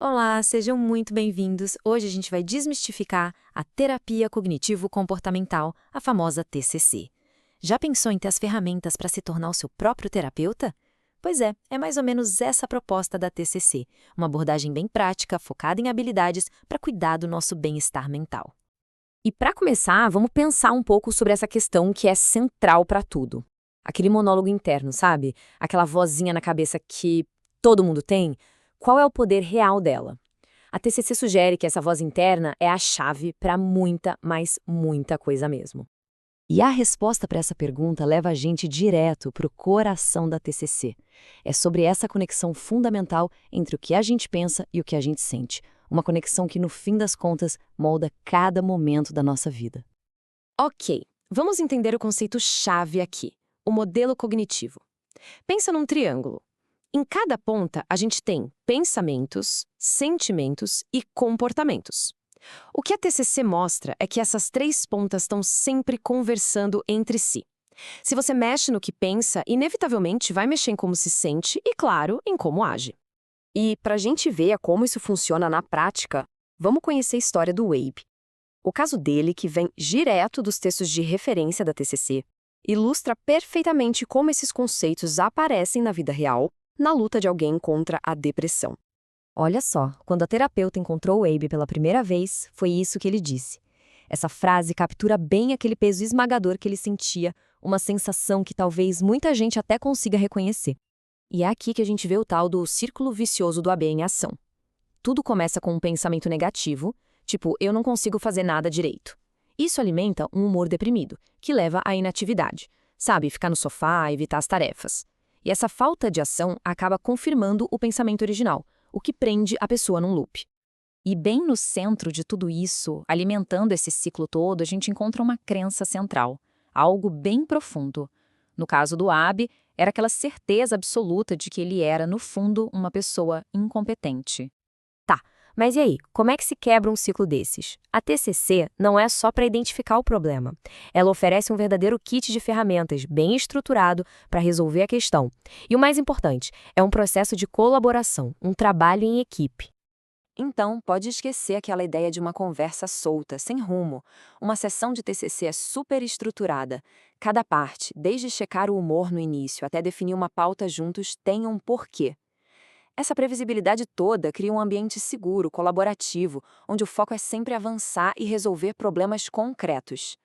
Olá, sejam muito bem-vindos. Hoje a gente vai desmistificar a terapia cognitivo-comportamental, a famosa TCC. Já pensou em ter as ferramentas para se tornar o seu próprio terapeuta? Pois é mais ou menos essa a proposta da TCC, uma abordagem bem prática, focada em habilidades para cuidar do nosso bem-estar mental. E para começar, vamos pensar um pouco sobre essa questão que é central para tudo. Aquele monólogo interno, sabe? Aquela vozinha na cabeça que todo mundo tem. Qual é o poder real dela? A TCC sugere que essa voz interna é a chave para muita, mas muita coisa mesmo. E a resposta para essa pergunta leva a gente direto para o coração da TCC. É sobre essa conexão fundamental entre o que a gente pensa e o que a gente sente. Uma conexão que, no fim das contas, molda cada momento da nossa vida. Ok, vamos entender o conceito-chave aqui, o modelo cognitivo. Pensa num triângulo. Em cada ponta, a gente tem pensamentos, sentimentos e comportamentos. O que a TCC mostra é que essas três pontas estão sempre conversando entre si. Se você mexe no que pensa, inevitavelmente vai mexer em como se sente e, claro, em como age. E para a gente ver como isso funciona na prática, vamos conhecer a história do Abe. O caso dele, que vem direto dos textos de referência da TCC, ilustra perfeitamente como esses conceitos aparecem na vida real, na luta de alguém contra a depressão. Olha só, quando a terapeuta encontrou o Abe pela primeira vez, foi isso que ele disse. Essa frase captura bem aquele peso esmagador que ele sentia, uma sensação que talvez muita gente até consiga reconhecer. E é aqui que a gente vê o tal do círculo vicioso do AB em ação. Tudo começa com um pensamento negativo, tipo, eu não consigo fazer nada direito. Isso alimenta um humor deprimido, que leva à inatividade, sabe, ficar no sofá, evitar as tarefas. E essa falta de ação acaba confirmando o pensamento original, o que prende a pessoa num loop. E bem no centro de tudo isso, alimentando esse ciclo todo, a gente encontra uma crença central, algo bem profundo. No caso do Abe, era aquela certeza absoluta de que ele era, no fundo, uma pessoa incompetente. Tá, mas e aí, como é que se quebra um ciclo desses? A TCC não é só para identificar o problema. Ela oferece um verdadeiro kit de ferramentas bem estruturado para resolver a questão. E o mais importante, é um processo de colaboração, um trabalho em equipe. Então, pode esquecer aquela ideia de uma conversa solta, sem rumo. Uma sessão de TCC é super estruturada. Cada parte, desde checar o humor no início até definir uma pauta juntos, tem um porquê. Essa previsibilidade toda cria um ambiente seguro, colaborativo, onde o foco é sempre avançar e resolver problemas concretos.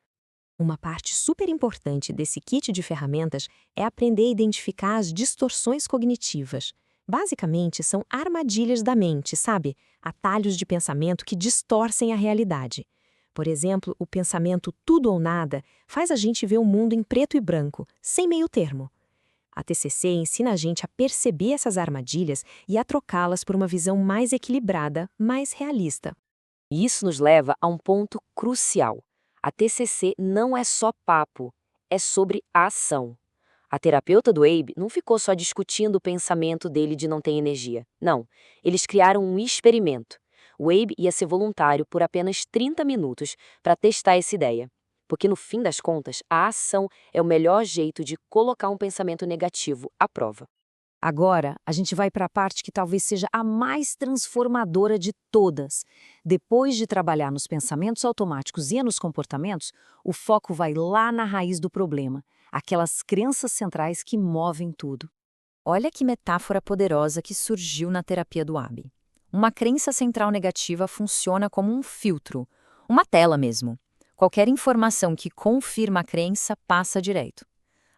Uma parte super importante desse kit de ferramentas é aprender a identificar as distorções cognitivas. Basicamente, são armadilhas da mente, sabe? Atalhos de pensamento que distorcem a realidade. Por exemplo, o pensamento tudo ou nada faz a gente ver o mundo em preto e branco, sem meio termo. A TCC ensina a gente a perceber essas armadilhas e a trocá-las por uma visão mais equilibrada, mais realista. E isso nos leva a um ponto crucial. A TCC não é só papo, é sobre ação. A terapeuta do Abe não ficou só discutindo o pensamento dele de não ter energia. Não, eles criaram um experimento. O Abe ia ser voluntário por apenas 30 minutos para testar essa ideia. Porque, no fim das contas, a ação é o melhor jeito de colocar um pensamento negativo à prova. Agora, a gente vai para a parte que talvez seja a mais transformadora de todas. Depois de trabalhar nos pensamentos automáticos e nos comportamentos, o foco vai lá na raiz do problema, aquelas crenças centrais que movem tudo. Olha que metáfora poderosa que surgiu na terapia do Abe. Uma crença central negativa funciona como um filtro, uma tela mesmo. Qualquer informação que confirma a crença passa direto.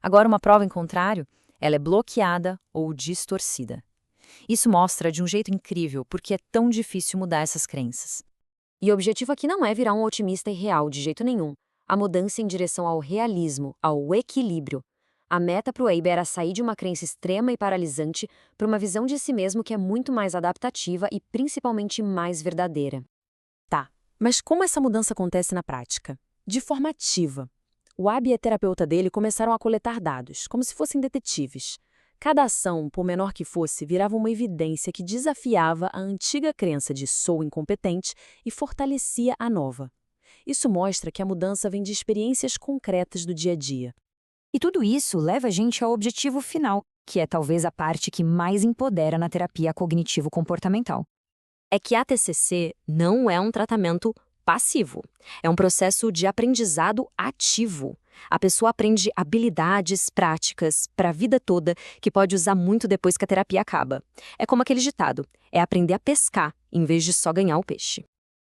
Agora, uma prova em contrário, ela é bloqueada ou distorcida. Isso mostra de um jeito incrível porque é tão difícil mudar essas crenças. E o objetivo aqui não é virar um otimista irreal de jeito nenhum. A mudança em direção ao realismo, ao equilíbrio. A meta para o Abe era sair de uma crença extrema e paralisante para uma visão de si mesmo que é muito mais adaptativa e principalmente mais verdadeira. Tá, mas como essa mudança acontece na prática? De forma ativa. O Abe e a terapeuta dele começaram a coletar dados, como se fossem detetives. Cada ação, por menor que fosse, virava uma evidência que desafiava a antiga crença de sou incompetente e fortalecia a nova. Isso mostra que a mudança vem de experiências concretas do dia a dia. E tudo isso leva a gente ao objetivo final, que é talvez a parte que mais empodera na terapia cognitivo-comportamental. É que a TCC não é um tratamento passivo. É um processo de aprendizado ativo. A pessoa aprende habilidades práticas para a vida toda que pode usar muito depois que a terapia acaba. É como aquele ditado: é aprender a pescar em vez de só ganhar o peixe.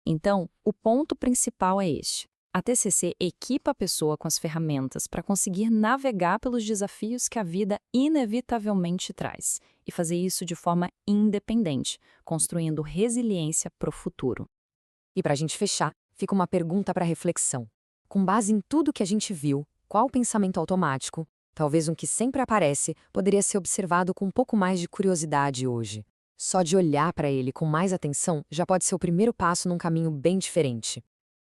Então, o ponto principal é este. A TCC equipa a pessoa com as ferramentas para conseguir navegar pelos desafios que a vida inevitavelmente traz e fazer isso de forma independente, construindo resiliência para o futuro. E para a gente fechar, fica uma pergunta para reflexão. Com base em tudo que a gente viu, qual pensamento automático, talvez um que sempre aparece, poderia ser observado com um pouco mais de curiosidade hoje? Só de olhar para ele com mais atenção já pode ser o primeiro passo num caminho bem diferente.